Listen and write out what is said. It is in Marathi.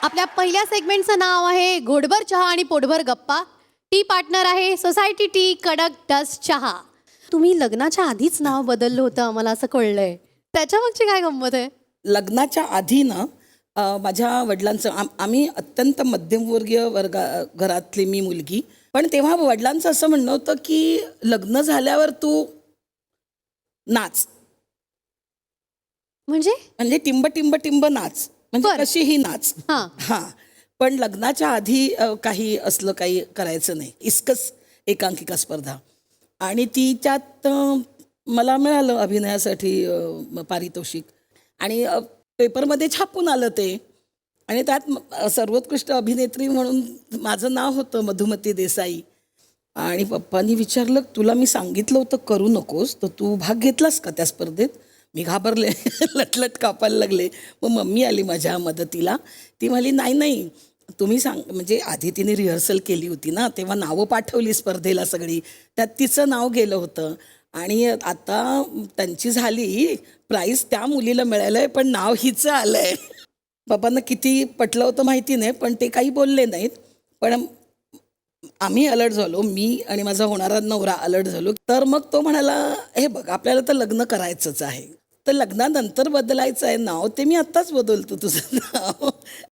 आपल्या पहिल्या सेगमेंटचं नाव आहे घोडभर चहा आणि पोटभर गप्पा. टी पार्टनर आहे सोसायटी टी कडक डस्ट चहा. तुम्ही लग्नाच्या आधीच नाव बदललं होतं आम्हाला असं कळलंय. त्याच्यामागची काय गंमत आहे? लग्नाच्या आधी ना माझ्या वडिलांचं आम्ही अत्यंत मध्यमवर्गीय घरातली मी मुलगी. पण तेव्हा वडिलांचं असं म्हणणं होतं की लग्न झाल्यावर तू नाच, म्हणजे टिंब टिंब टिंब नाच, म्हणजे बरं. कशीही नाच. हां. हां, पण लग्नाच्या आधी काही असलं काही करायचं नाही. इतकंच एकांकिका स्पर्धा. आणि ती त्यात मला मिळालं अभिनयासाठी पारितोषिक. आणि पेपरमध्ये छापून आलं ते. आणि त्यात सर्वोत्कृष्ट अभिनेत्री म्हणून माझं नाव होतं, मधुमती देसाई. आणि पप्पांनी विचारलं, तुला मी सांगितलं होतं करू नकोस, तर तू भाग घेतलास का त्या स्पर्धेत? मी घाबरले, लटलट कापायला लागले. मग मम्मी आली माझ्या मदतीला. ती म्हणाली, नाही नाही, तुम्ही म्हणजे आधी तिने रिहर्सल केली होती ना, तेव्हा नावं पाठवली स्पर्धेला सगळी, त्यात तिचं नाव गेलं होतं. आणि आता त्यांची झाली, प्राईज त्या मुलीला मिळालं आहे, पण नाव हिचं आलं आहे. बाबांना किती पटलं होतं माहिती नाही, पण ते काही बोलले नाहीत. पण आम्ही अलर्ट झालो, मी आणि माझा होणारा नवरा अलर्ट झालो. तर मग तो म्हणाला, हे बघ आपल्याला तर लग्न करायचंच आहे, तर लग्नानंतर बदलायचं आहे नाव, ते मी आत्ताच बदलतो तुझं नाव.